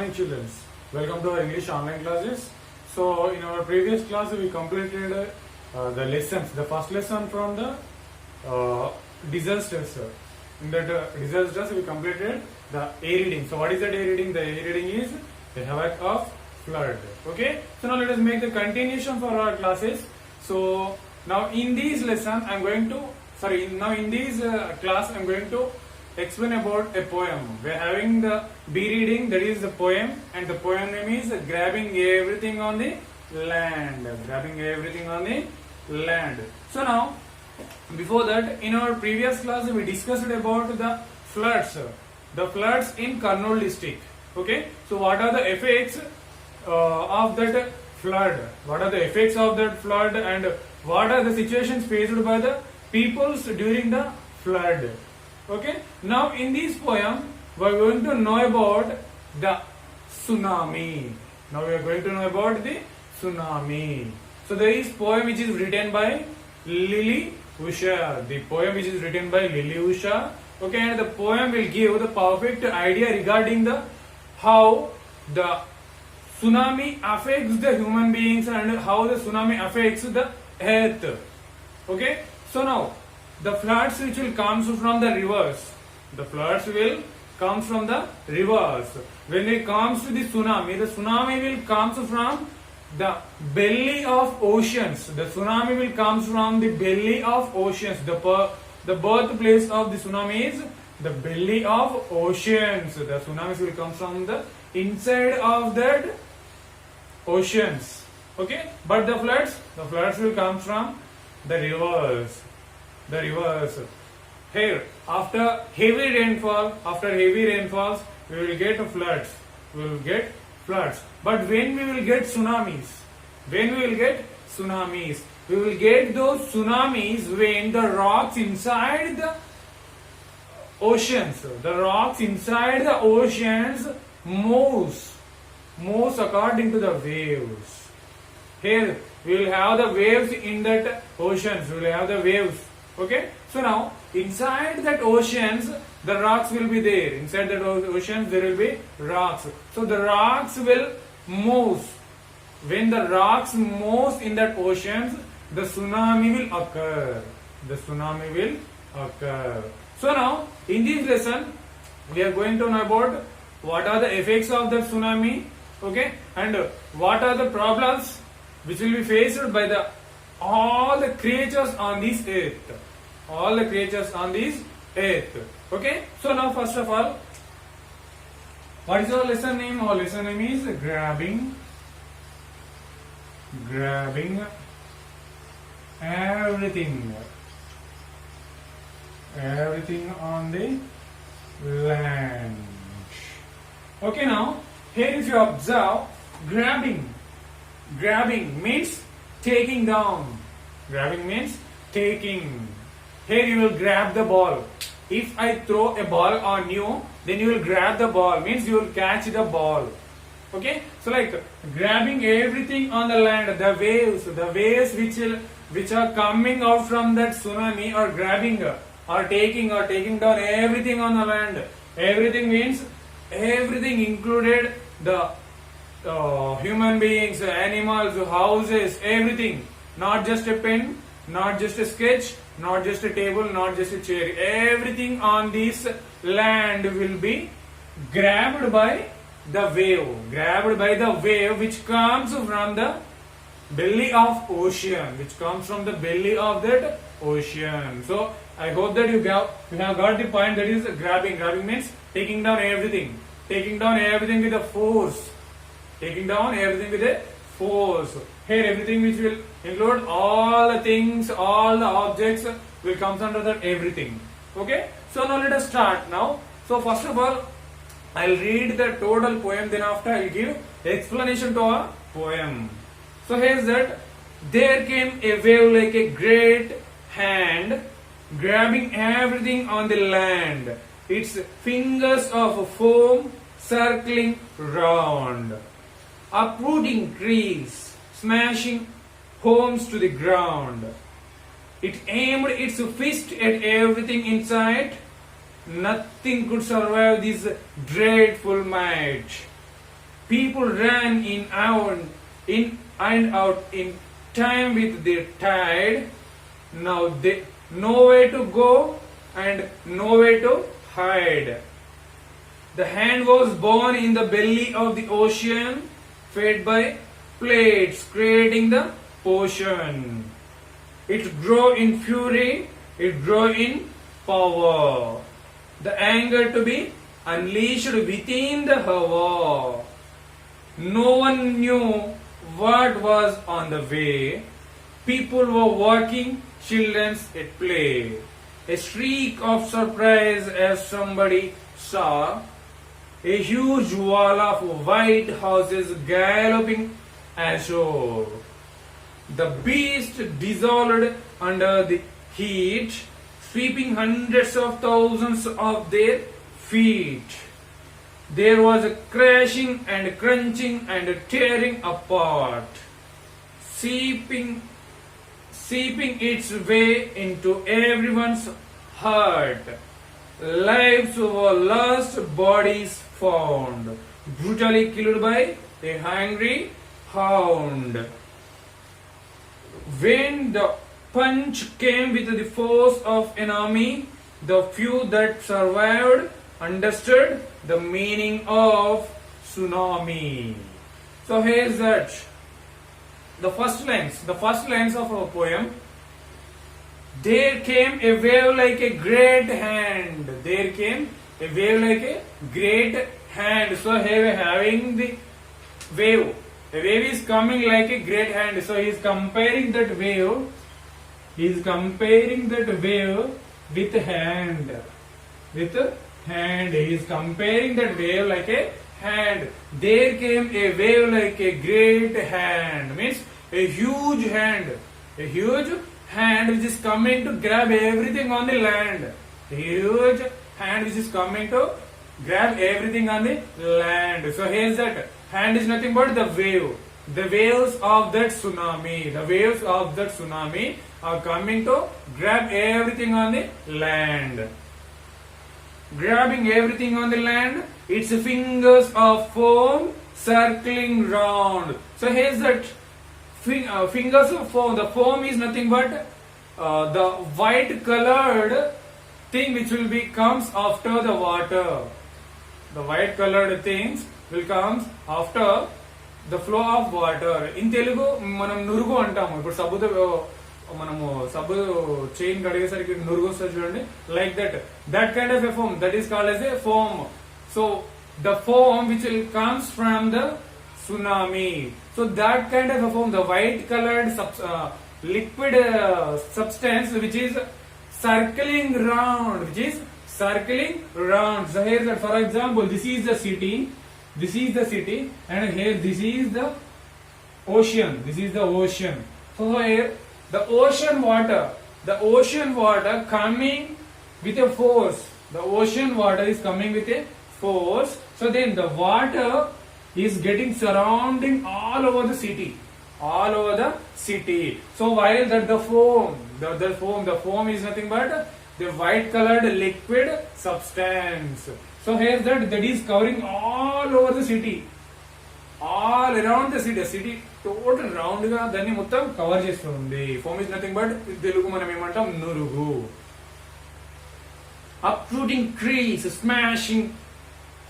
morning, children. Welcome to our English online classes. So, in our previous class, we completed the lessons. The first lesson from the disasters. In that disasters, we completed the A reading. So, what is that A reading? The A reading is the havoc of flood. Okay. So now let us make the continuation for our classes. So now in this lesson, in this class, I'm going to explain about a poem. We're having the B reading, that is the poem, and the poem name is Grabbing Everything on the Land. Grabbing Everything on the Land. So now, before that, in our previous class, we discussed about the floods. The floods in Kurnool district. Okay, so what are the effects of that flood? What are the effects of that flood, and what are the situations faced by the peoples during the flood? Okay, now in this poem we are going to know about the tsunami. Now we are going to know about the tsunami. So there is poem which is written by Lily Usha. The poem which is written by Lily Usha. Okay, and the poem will give the perfect idea regarding the how the tsunami affects the human beings and how the tsunami affects the earth. Okay, so now the floods which will come from the rivers. The floods will come from the rivers. When it comes to the tsunami will come from the belly of oceans. The tsunami will come from the belly of oceans. The birthplace of the tsunami is the belly of oceans. The tsunamis will come from the inside of that oceans. Okay, but the floods will come from the rivers. The rivers. Here, after heavy rainfalls, we will get floods. We will get floods. But when we will get tsunamis? We will get those tsunamis when the rocks inside the oceans, moves according to the waves. Here we will have the waves in that oceans. We will have the waves. Okay. So now inside that oceans, the rocks will be there. Inside that oceans, there will be rocks. So the rocks will move. When the rocks move in that oceans, the tsunami will occur. So now, in this lesson, we are going to know about what are the effects of the tsunami, okay, and what are the problems which will be faced by all the creatures on this earth. Okay. So now, first of all, what is our lesson name? Our lesson name is grabbing everything on the land. Okay, now here if you observe, grabbing means taking down. Grabbing means taking. Here you will grab the ball. If I throw a ball on you, then you will grab the ball, means you will catch the ball. Okay, so like grabbing everything on the land, the waves which are coming out from that tsunami are grabbing or taking down everything on the land. Everything means everything, included the human beings, animals, houses, everything. Not just a pen, not just a sketch, not just a table, not just a chair. Everything on this land will be grabbed by the wave, which comes from the belly of ocean, that ocean. So I hope that you have got the point. That is grabbing. Grabbing means taking down everything with a force. Here everything which will include all the things, all the objects will come under that everything. Okay. So now let us start now. So first of all, I'll read the total poem, then after I'll give explanation to our poem. So here's that. There came a wave like a great hand, grabbing everything on the land, its fingers of foam circling round, uprooting trees, smashing homes to the ground. It aimed its fist at everything in sight. Nothing could survive this dreadful might. People ran in and out in time with the tide. Now they nowhere to go and nowhere to hide. The hand was born in the belly of the ocean, fed by plates, creating the potion. It grew in fury, it grew in power. The anger to be unleashed within the hour. No one knew what was on the way. People were walking, children at play. A shriek of surprise as somebody saw a huge wall of white houses galloping ashore. The beast dissolved under the heat, sweeping hundreds of thousands of their feet. There was a crashing and crunching and tearing apart, seeping its way into everyone's heart. Lives were lost, bodies found, brutally killed by a hungry hound. When the punch came with the force of an army, the few that survived understood the meaning of tsunami. So here is that the first lines of our poem. There came a wave like a great hand. There came a wave like a great hand. So here we are having the wave. A wave is coming like a great hand. So he is comparing that wave. He is comparing that wave with hand. With hand. He is comparing that wave like a hand. There came a wave like a great hand. Means a huge hand. A huge hand which is coming to grab everything on the land. A huge hand which is coming to grab everything on the land. So here's that. Hand is nothing but the wave. The waves of that tsunami. The waves of that tsunami are coming to grab everything on the land. Grabbing everything on the land, its fingers of foam circling round. So here's that fingers of foam. The foam is nothing but the white colored thing which will be comes after the water. The white colored things will comes after the flow of water. In Telugu మనం నురుగు అంటాము. ఇప్పుడు సబ్బుతో మనము సబ్బు chain కడిగేసరికి నురుగు వస్తుంది చూడండి. Like that kind of a foam, that is called as a foam. So the foam which will comes from the tsunami. So that kind of a foam, the white colored liquid substance which is circling round, So here that, for example, this is the city, and here this is the ocean. So here the ocean water coming with a force. The ocean water is coming with a force. So then the water is getting surrounding all over the city. So while that the foam is nothing but the white colored liquid substance. So here that is covering all over the city. All around the city total round గా దాన్ని మొత్తం cover చేస్తుంది. Foam is nothing but Telugu మనం ఏమంటాం నురుగు. Uprooting trees, smashing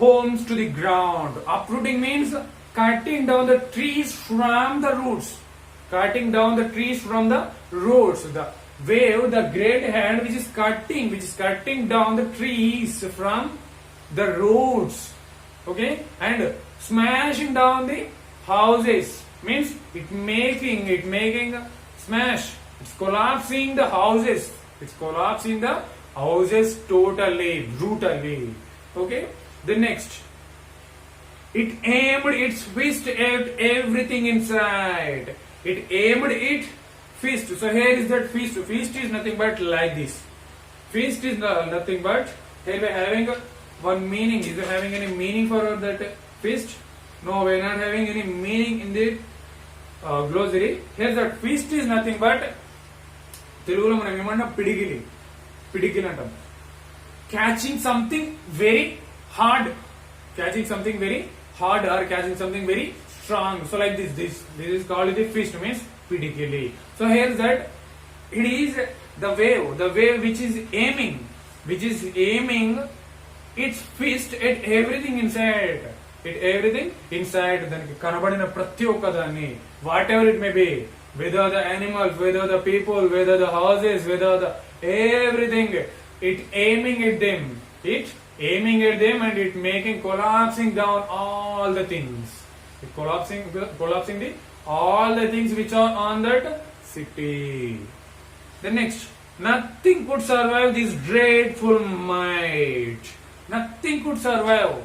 homes to the ground. Uprooting means cutting down the trees from the roots. The wave, the great hand which is cutting down the trees from the roots. Okay, and smashing down the houses means it making smash. It's collapsing the houses totally, brutally. Okay, the next. It aimed its fist at everything inside. It aimed its fist. So here is that fist. Fist is nothing but like this. Fist is nothing but, here we are having one meaning. Is it having any meaning for that fist? No, we are not having any meaning in the glossary. Here that fist is nothing but, తెలుగులో మనం ఏమన్నా పిడికిలి అంటాం. Catching something very hard. hard or catching something very strong. So like this is called the fist, means pedically. So here that it is the wave which is aiming its fist at everything inside. దానికి కనబడిన ప్రతి ఒక్కదాన్ని, whatever it may be, whether the animals, whether the people, whether the houses, whether the everything, it aiming at them and it making collapsing down all the things. It collapsing all the things which are on that city. The next, nothing could survive this dreadful might. Nothing could survive.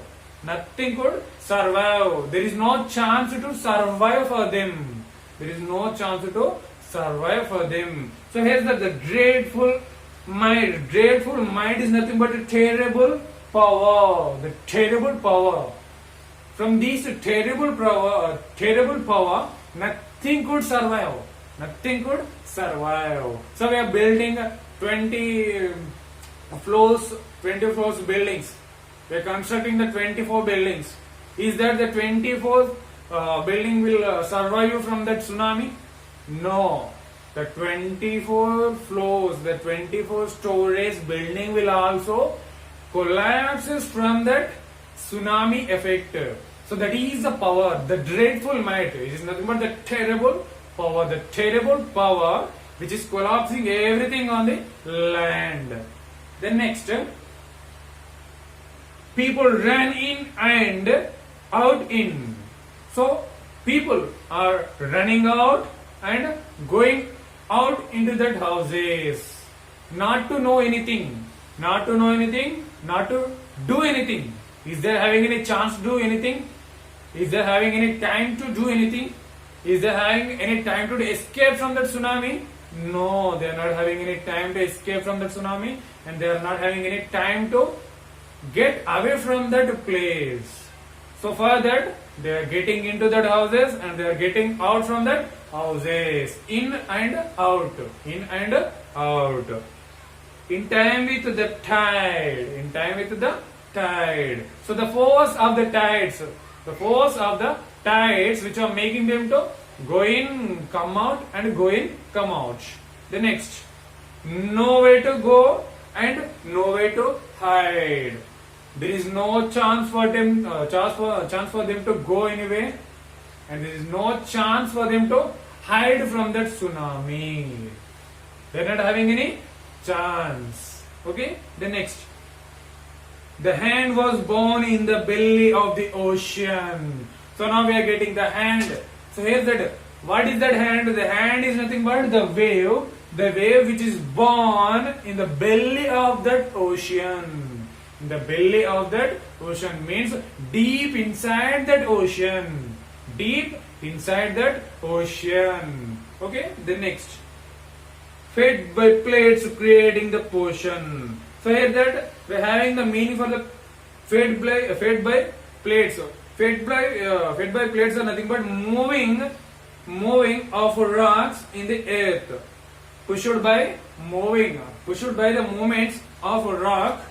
There is no chance to survive for them. So here's the dreadful might. Dreadful might is nothing but a terrible power. The terrible power. From this terrible power, nothing could survive. So we are building 20 floors buildings. We are constructing the 24 buildings. Is that the 24th building will survive you from that tsunami? No. The 24 floors, the 24 stories building will also collapses from that tsunami effect. So that is the power, the dreadful might. It is nothing but the terrible power which is collapsing everything on the land. Then next, people run in and out in. So people are running out and going out into that houses, not to know anything, not to do anything. Is they having any chance to do anything? Is they having any time to do anything? Is they having any time to escape from that tsunami? No, they are not having any time to escape from that tsunami, and they are not having any time to get away from that place. So for that, they are getting into that houses and they are getting out from that houses. In and out. In time with the tide. So the force of the tides which are making them to go in, come out, and go in, come out. The next, nowhere to go and nowhere to hide. There is no chance for them to go anywhere, and there is no chance for them to hide from that tsunami. They are not having any chance. Okay. The next, the hand was born in the belly of the ocean. So now we are getting the hand. So here's that. What is that hand? The hand is nothing but the wave which is born in the belly of that ocean. The belly of that ocean means deep inside that ocean. Okay. The next, fed by plates creating the potion. So here that we are having the meaning for the fed by plates. Fed by plates are nothing but moving of rocks in the earth. Pushed by the movements of rock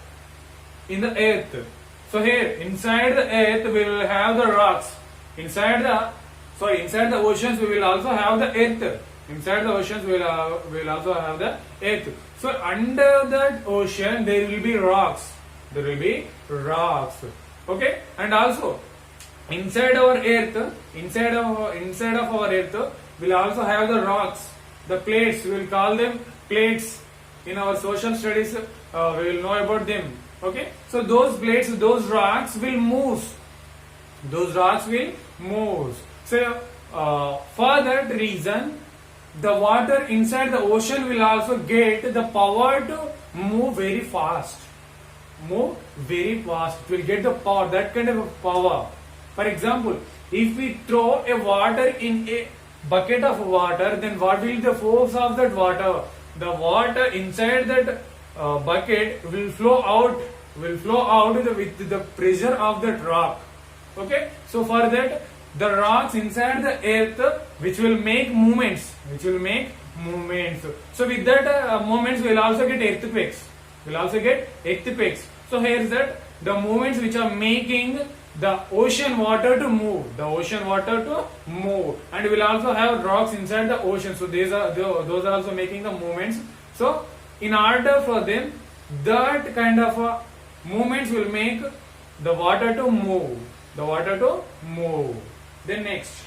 in the earth. So here inside the earth we will have the rocks. Inside the oceans we will also have the earth. So under that ocean there will be rocks. Okay. And also inside our earth, inside of our earth we'll also have the rocks, the plates. We will call them plates. In our social studies we will know about them. Okay. So those plates, those rocks will move. So for that reason, the water inside the ocean will also get the power to move very fast. It will get the power, that kind of power. For example, if we throw a water in a bucket of water, then what will be the force of that water? The water inside that bucket will flow out with the pressure of that rock. Okay. So for that, the rocks inside the earth which will make movements. So with that movements we will also get earthquakes. So here is that the movements which are making the ocean water to move. The ocean water to move, and we'll also have rocks inside the ocean. So those are also making the movements. So in order for them, that kind of movements will make the water to move. The water to move. Then next,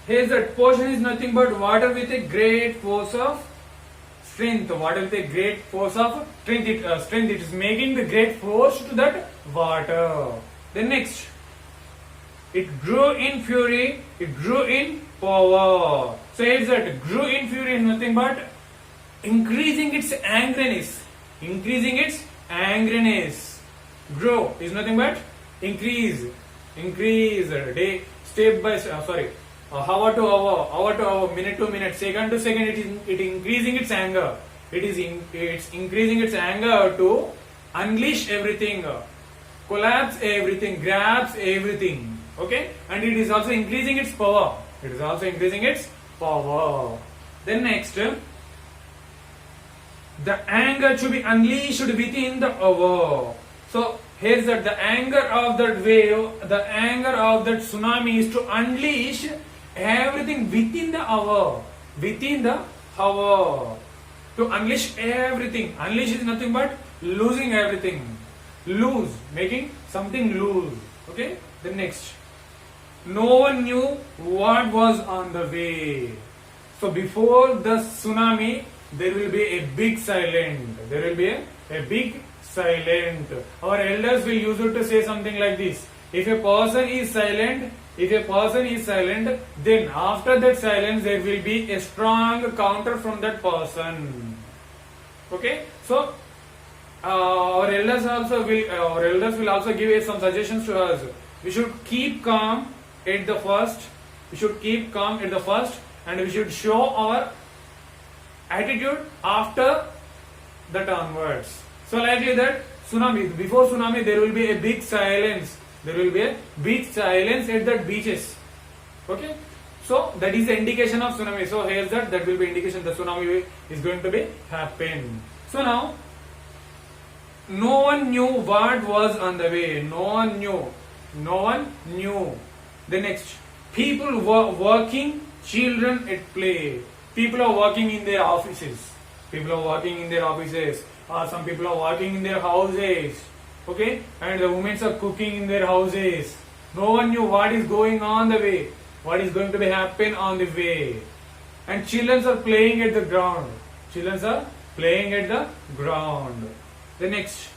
here that portion is nothing but water with a great force of strength. Water with a great force of strength. It is making the great force to that water. Then next, it grew in fury. It grew in power. So it's that grew in fury is nothing but increasing its angriness. Increasing its angriness. Grow is nothing but increase. Increase day step by hour to hour, minute to minute, second to second. It increasing its anger. It's increasing its anger to unleash everything, collapse everything, grabs everything. Okay, and it is also increasing its power. It is also increasing its power. Then next, the anger to be unleashed within the hour. So here's that the anger of that wave, the anger of that tsunami is to unleash everything within the hour. Within the hour. To unleash everything. Unleash is nothing but losing everything. Lose. Making something lose. Okay? The next. No one knew what was on the way. So before the tsunami, there will be a big silent. There will be a big silent. Our elders will use it to say something like this. If a person is silent, then after that silence there will be a strong counter from that person. Okay, so our elders will also give some suggestions to us. We should keep calm at the first. And we should show our attitude after that onwards. So likely that before tsunami there will be a big silence. There will be a big silence at the beaches. Okay, so that is the indication of tsunami. So here's that will be indication the tsunami is going to be happen. So now, no one knew what was on the way. No one knew. The next, people were working, children at play. People are working in their offices. Or some people are working in their houses. Okay, and the women are cooking in their houses. No one knew what is going on the way, what is going to be happen on the way. And children are playing at the ground. The next,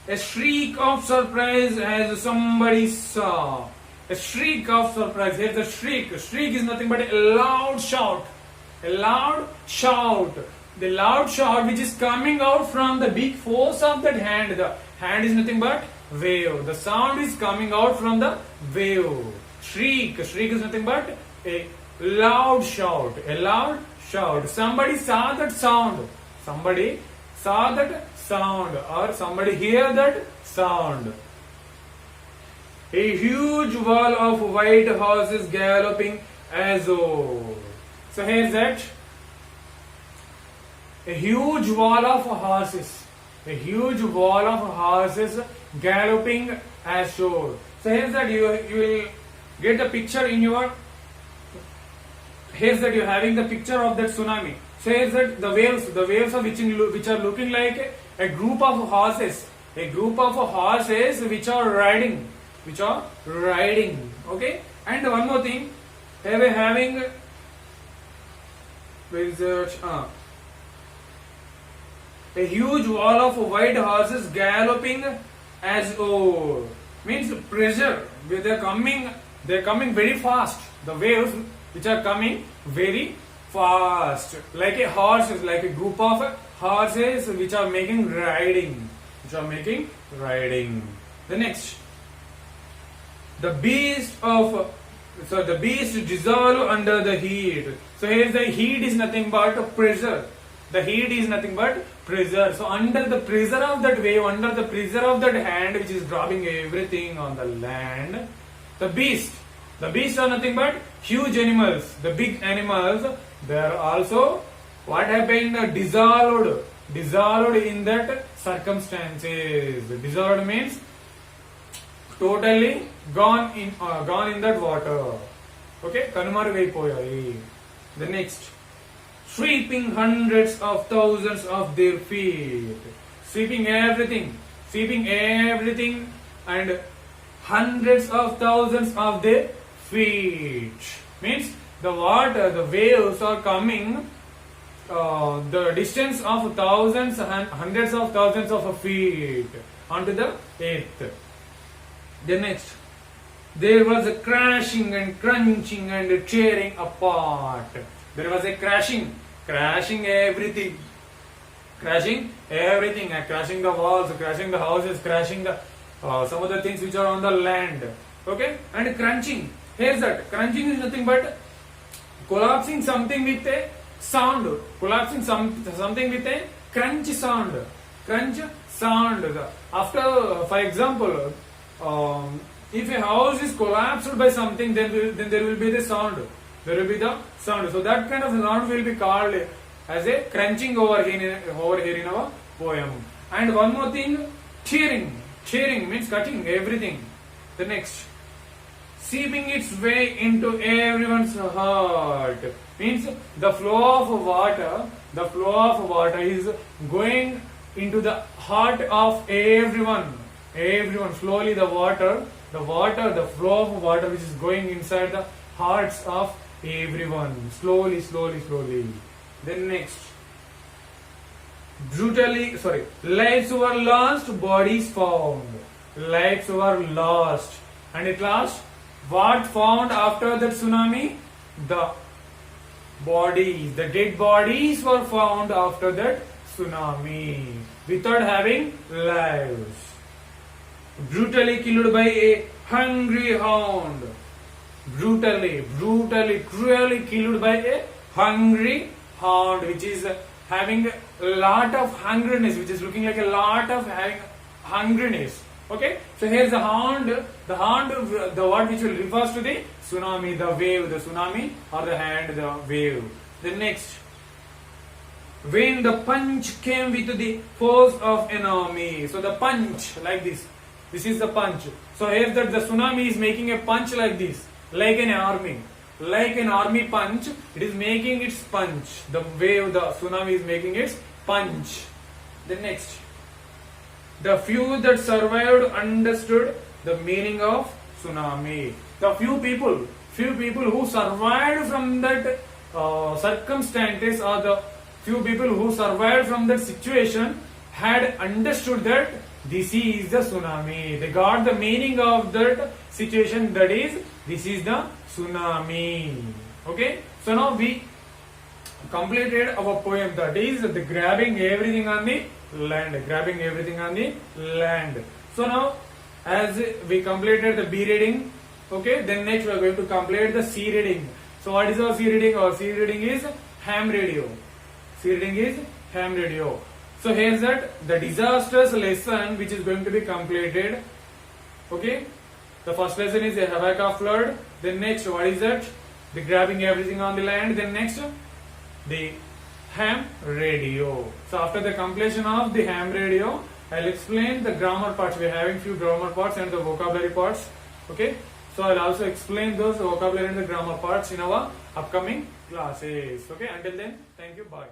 a shriek of surprise as somebody saw. A shriek of surprise. Here's a shriek. A shriek is nothing but a loud shout. The loud shout which is coming out from the big force of that hand. The hand is nothing but wave. The sound is coming out from the wave. Shriek is nothing but a loud shout. Somebody saw that sound. Or somebody hear that sound. A huge wall of white horses galloping azure. So here's that. A huge wall of horses galloping azure. So here's that you will get the picture in your. Here's that you're having the picture of that tsunami. So here's that the waves are which are looking like a group of horses. Which are riding. Okay. And one more thing, having where is that? A huge wall of white horses galloping azure means pressure. They're coming very fast. The waves which are coming very fast, like a group of horses which are making riding. The next, the beast dissolve under the heat. So here the heat is nothing but pressure. So under the pressure of that wave, under the pressure of that hand which is dropping everything on the land, the beast are nothing but huge animals. The big animals, they are also what happened? Dissolved in that circumstances. Dissolved means totally gone in that water. Okay, kanumarugaipoyayi. The next, sweeping hundreds of thousands of their feet, sweeping everything and hundreds of thousands of their feet, means the water, the waves are coming the distance of thousands and hundreds of thousands of feet onto the earth. The next, there was a crashing and crunching and tearing apart. There was a crashing everything, crashing the walls, crashing the houses, crashing the some of the things which are on the land. Okay, and crunching. Here's that crunching is nothing but collapsing something with a sound, collapsing something with a crunch sound. After, for example, if a house is collapsed by something, then there will be the sound. So that kind of sound will be called as a crunching over here in our poem. And one more thing, tearing means cutting everything. The next, seeping its way into everyone's heart, means the flow of water is going into the heart of everyone. Slowly the flow of water which is going inside the hearts of everyone, slowly. Then next, lives were lost, bodies found. Lives were lost, and at last, what found after that tsunami? The dead bodies were found after that tsunami, without having lives. Brutally killed by a hungry hound. Brutally, cruelly killed by a hungry hound, which is having a lot of hungriness, which is looking like a lot of having hungriness. Okay, so here's the hound, the word which will refers to the tsunami, the wave, the tsunami, or the hand, the wave. The next, when the punch came with the force of enemy. So the punch like this is the punch. So here that the tsunami is making a punch like this, like an army punch. It is making its punch. The wave, the tsunami is making its punch. The next, the few that survived understood the meaning of tsunami. The few people who survived from that circumstances, or the few people who survived from that situation had understood that this is the tsunami. They got the meaning of that situation, that is, this is the tsunami. Okay, so now we completed our poem, that is the grabbing everything on the land. So now, as we completed the B reading, okay, then next we are going to complete the C reading. So what is our C reading? Our C reading is ham radio. So here's that the disastrous lesson which is going to be completed. Okay, the first lesson is the havoc of flood. Then next, what is that? The grabbing everything on the land. Then next, the ham radio. So after the completion of the ham radio, I'll explain the grammar parts. We're having few grammar parts and the vocabulary parts. Okay, so I'll also explain those vocabulary and the grammar parts in our upcoming classes. Okay, until then, thank you, bye.